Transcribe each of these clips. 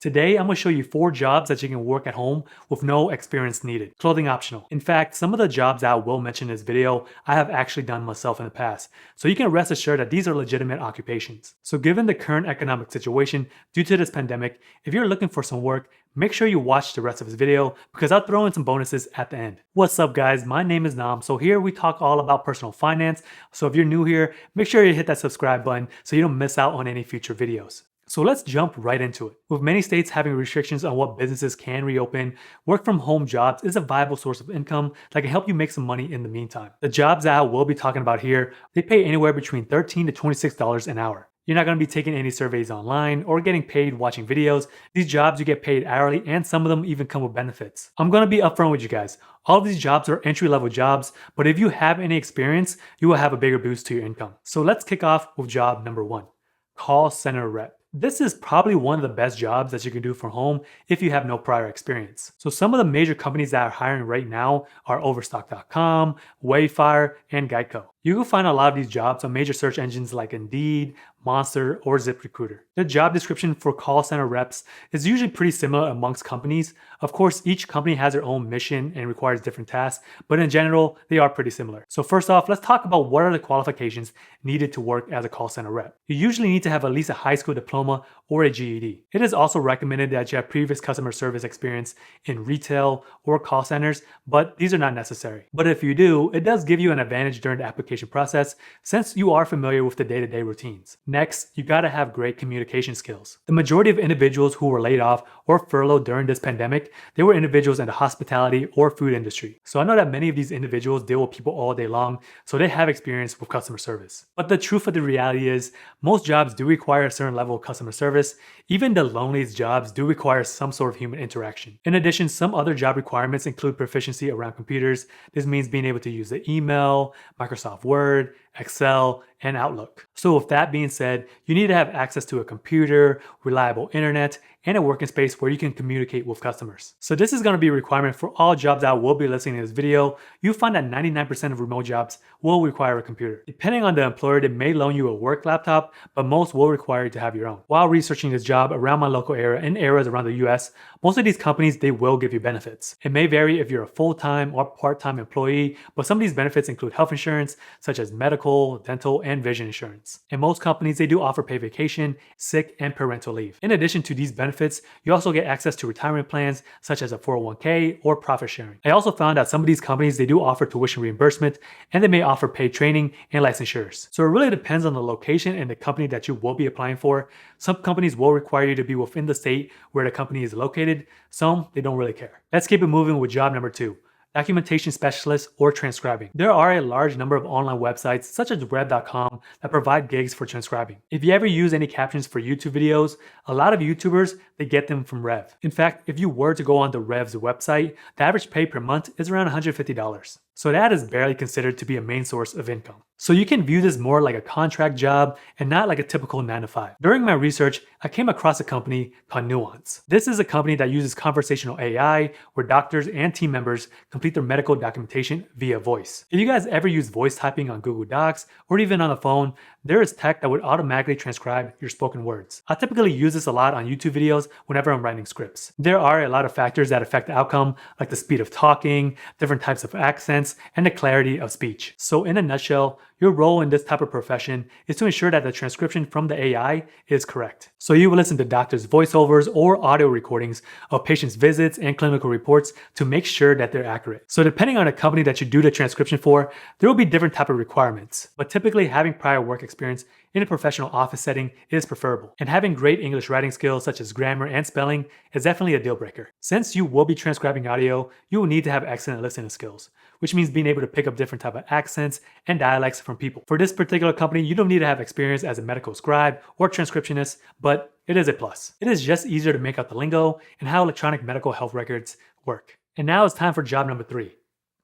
Today, I'm going to show you 4 jobs that you can work at home with no experience needed. Clothing optional. In fact, some of the jobs that I will mention in this video, I have actually done myself in the past. So you can rest assured that these are legitimate occupations. So given the current economic situation due to this pandemic, if you're looking for some work, make sure you watch the rest of this video because I'll throw in some bonuses at the end. What's up guys, my name is Nam. So here we talk all about personal finance. So if you're new here, make sure you hit that subscribe button so you don't miss out on any future videos. So let's jump right into it. With many states having restrictions on what businesses can reopen, work from home jobs is a viable source of income that can help you make some money in the meantime. The jobs that I will be talking about here, they pay anywhere between $13 to $26 an hour. You're not going to be taking any surveys online or getting paid watching videos. These jobs you get paid hourly and some of them even come with benefits. I'm going to be upfront with you guys. All of these jobs are entry-level jobs, but if you have any experience, you will have a bigger boost to your income. So let's kick off with job number 1, call center rep. This is probably one of the best jobs that you can do from home if you have no prior experience. So some of the major companies that are hiring right now are Overstock.com, Wayfair, and Geico. You can find a lot of these jobs on major search engines like Indeed, Monster, or ZipRecruiter. The job description for call center reps is usually pretty similar amongst companies. Of course, each company has their own mission and requires different tasks, but in general, they are pretty similar. So first off, let's talk about what are the qualifications needed to work as a call center rep. You usually need to have at least a high school diploma or a GED. It is also recommended that you have previous customer service experience in retail or call centers, but these are not necessary. But if you do, it does give you an advantage during the application process since you are familiar with the day-to-day routines. Next, you gotta have great communication skills. The majority of individuals who were laid off or furloughed during this pandemic, they were individuals in the hospitality or food industry. So I know that many of these individuals deal with people all day long, so they have experience with customer service. But the truth of the reality is, most jobs do require a certain level of customer service. Even the loneliest jobs do require some sort of human interaction. In addition, some other job requirements include proficiency around computers. This means being able to use the email, Microsoft Word, Excel, and Outlook. So with that being said, you need to have access to a computer, reliable internet, and a working space where you can communicate with customers. So this is going to be a requirement for all jobs that will be listed in this video. You'll find that 99% of remote jobs will require a computer. Depending on the employer, they may loan you a work laptop, but most will require you to have your own. While researching this job around my local area and areas around the US, most of these companies, they will give you benefits. It may vary if you're a full-time or part-time employee, but some of these benefits include health insurance, such as medical, dental, and vision insurance. And most companies, they do offer paid vacation, sick, and parental leave. In addition to these benefits, you also get access to retirement plans such as a 401k or profit sharing. I also found that some of these companies, they do offer tuition reimbursement and they may offer paid training and licensures. So it really depends on the location and the company that you will be applying for. Some companies will require you to be within the state where the company is located. Some, they don't really care. Let's keep it moving with job number 2. Documentation specialist or transcribing. There are a large number of online websites such as rev.com that provide gigs for transcribing. If you ever use any captions for YouTube videos, a lot of YouTubers, they get them from Rev. In fact, if you were to go on the Rev's website, the average pay per month is around $150. So that is barely considered to be a main source of income. So you can view this more like a contract job and not like a typical 9-to-5. During my research, I came across a company called Nuance. This is a company that uses conversational AI where doctors and team members complete their medical documentation via voice. If you guys ever use voice typing on Google Docs or even on the phone, there is tech that would automatically transcribe your spoken words. I typically use this a lot on YouTube videos whenever I'm writing scripts. There are a lot of factors that affect the outcome, like the speed of talking, different types of accents, and the clarity of speech. So in a nutshell, your role in this type of profession is to ensure that the transcription from the AI is correct. So you will listen to doctors' voiceovers or audio recordings of patients' visits and clinical reports to make sure that they're accurate. So depending on the company that you do the transcription for, there will be different type of requirements. But typically having prior work experience in a professional office setting is preferable. And having great English writing skills such as grammar and spelling is definitely a deal breaker. Since you will be transcribing audio, you will need to have excellent listening skills, which means being able to pick up different type of accents and dialects from people. For this particular company, you don't need to have experience as a medical scribe or transcriptionist, but it is a plus. It is just easier to make out the lingo and how electronic medical health records work. And now it's time for job number 3,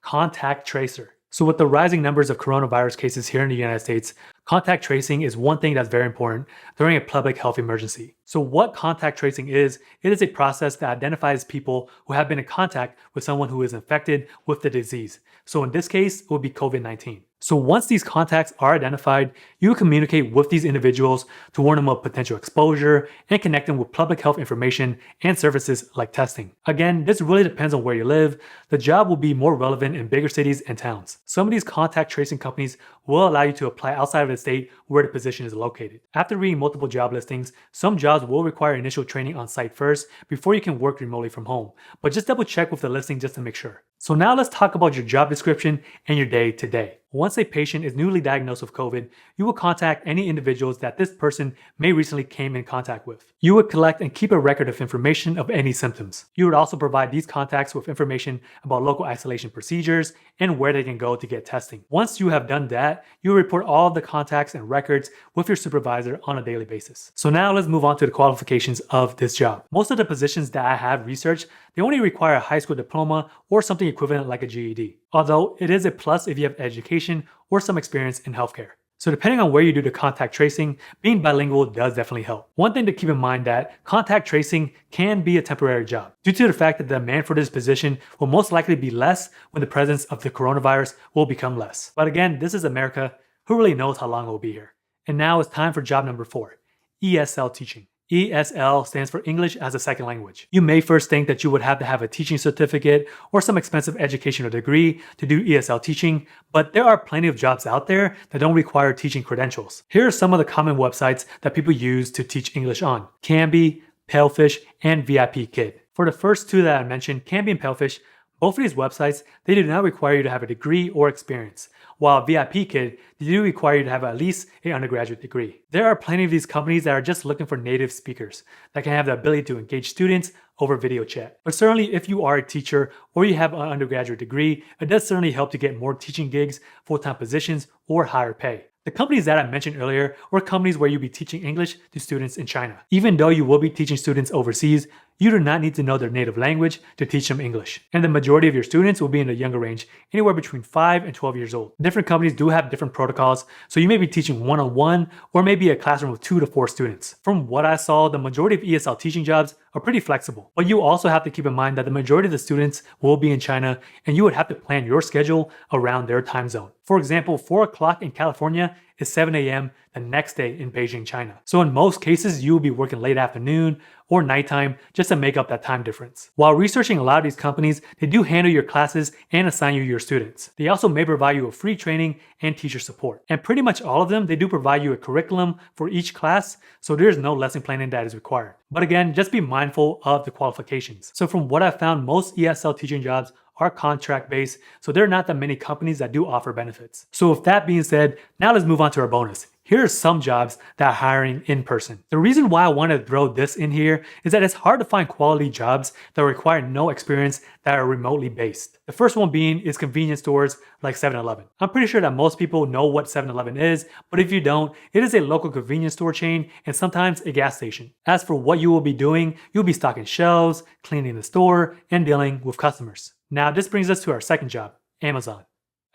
contact tracer. So with the rising numbers of coronavirus cases here in the United States, contact tracing is one thing that's very important during a public health emergency. So what contact tracing is, it is a process that identifies people who have been in contact with someone who is infected with the disease. So in this case, it would be COVID-19. So once these contacts are identified, you will communicate with these individuals to warn them of potential exposure and connect them with public health information and services like testing. Again, this really depends on where you live. The job will be more relevant in bigger cities and towns. Some of these contact tracing companies will allow you to apply outside of the state where the position is located. After reading multiple job listings, some jobs will require initial training on site first before you can work remotely from home, but just double check with the listing just to make sure. So now let's talk about your job description and your day to day. Once a patient is newly diagnosed with COVID, you will contact any individuals that this person may recently came in contact with. You would collect and keep a record of information of any symptoms. You would also provide these contacts with information about local isolation procedures and where they can go to get testing. Once you have done that, you will report all of the contacts and records with your supervisor on a daily basis. So now let's move on to the qualifications of this job. Most of the positions that I have researched, they only require a high school diploma or something equivalent like a GED. Although it is a plus if you have education or some experience in healthcare. So depending on where you do the contact tracing, being bilingual does definitely help. One thing to keep in mind that contact tracing can be a temporary job due to the fact that the demand for this position will most likely be less when the presence of the coronavirus will become less. But again, this is America. Who really knows how long it will be here? And now it's time for job number 4, ESL teaching. ESL stands for English as a Second Language. You may first think that you would have to have a teaching certificate or some expensive educational degree to do ESL teaching, but there are plenty of jobs out there that don't require teaching credentials. Here are some of the common websites that people use to teach English on: Canby, Palefish, and VIP Kid. For the first two that I mentioned, Canby and Palefish, both of these websites, they do not require you to have a degree or experience, while VIP Kid, they do require you to have at least an undergraduate degree. There are plenty of these companies that are just looking for native speakers that can have the ability to engage students over video chat. But certainly if you are a teacher or you have an undergraduate degree, it does certainly help to get more teaching gigs, full-time positions, or higher pay. The companies that I mentioned earlier are companies where you'll be teaching English to students in China. Even though you will be teaching students overseas, you do not need to know their native language to teach them English. And the majority of your students will be in the younger range, anywhere between 5 and 12 years old. Different companies do have different protocols, so you may be teaching one-on-one or maybe a classroom with 2 to 4 students. From what I saw, the majority of ESL teaching jobs are pretty flexible. But you also have to keep in mind that the majority of the students will be in China, and you would have to plan your schedule around their time zone. For example, 4 o'clock in California is 7 a.m. the next day in Beijing, China. So in most cases, you will be working late afternoon or nighttime just to make up that time difference. While researching a lot of these companies, they do handle your classes and assign you your students. They also may provide you with free training and teacher support. And pretty much all of them, they do provide you a curriculum for each class, so there's no lesson planning that is required. But again, just be mindful of the qualifications. So from what I found, most ESL teaching jobs are contract-based, so there are not that many companies that do offer benefits. So with that being said, now let's move on to our bonus. Here are some jobs that are hiring in person. The reason why I wanted to throw this in here is that it's hard to find quality jobs that require no experience that are remotely based. The first one being is convenience stores like 7-Eleven. I'm pretty sure that most people know what 7-Eleven is, but if you don't, it is a local convenience store chain and sometimes a gas station. As for what you will be doing, you'll be stocking shelves, cleaning the store, and dealing with customers. Now this brings us to our second job, Amazon.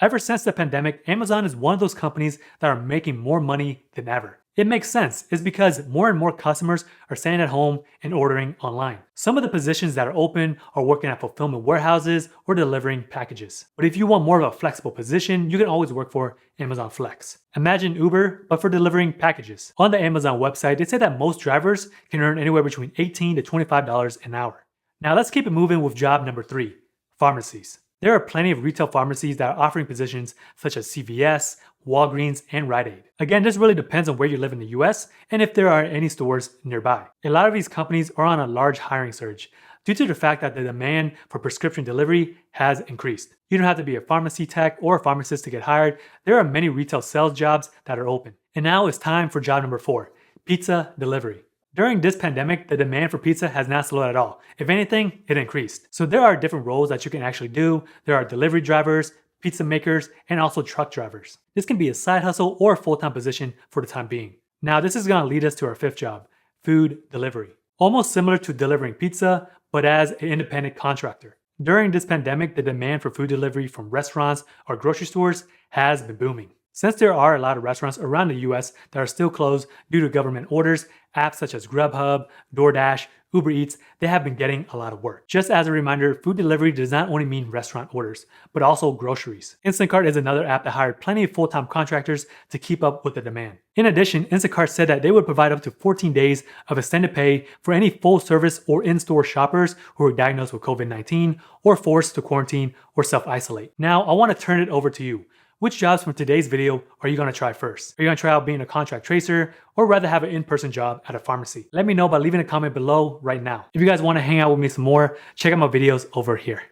Ever since the pandemic, Amazon is one of those companies that are making more money than ever. It makes sense. It's because more and more customers are staying at home and ordering online. Some of the positions that are open are working at fulfillment warehouses or delivering packages. But if you want more of a flexible position, you can always work for Amazon Flex. Imagine Uber, but for delivering packages. On the Amazon website, they say that most drivers can earn anywhere between $18 to $25 an hour. Now let's keep it moving with job number 3, pharmacies. There are plenty of retail pharmacies that are offering positions such as CVS, Walgreens, and Rite Aid. Again, this really depends on where you live in the US and if there are any stores nearby. A lot of these companies are on a large hiring surge due to the fact that the demand for prescription delivery has increased. You don't have to be a pharmacy tech or a pharmacist to get hired. There are many retail sales jobs that are open. And now it's time for job number 4, pizza delivery. During this pandemic, the demand for pizza has not slowed at all. If anything, it increased. So there are different roles that you can actually do. There are delivery drivers, pizza makers, and also truck drivers. This can be a side hustle or a full-time position for the time being. Now this is going to lead us to our 5th job, food delivery. Almost similar to delivering pizza, but as an independent contractor. During this pandemic, the demand for food delivery from restaurants or grocery stores has been booming. Since there are a lot of restaurants around the US that are still closed due to government orders, apps such as Grubhub, DoorDash, Uber Eats, they have been getting a lot of work. Just as a reminder, food delivery does not only mean restaurant orders, but also groceries. Instacart is another app that hired plenty of full-time contractors to keep up with the demand. In addition, Instacart said that they would provide up to 14 days of extended pay for any full-service or in-store shoppers who are diagnosed with COVID-19 or forced to quarantine or self-isolate. Now, I want to turn it over to you. Which jobs from today's video are you going to try first? Are you going to try out being a contract tracer or rather have an in-person job at a pharmacy? Let me know by leaving a comment below right now. If you guys want to hang out with me some more, check out my videos over here.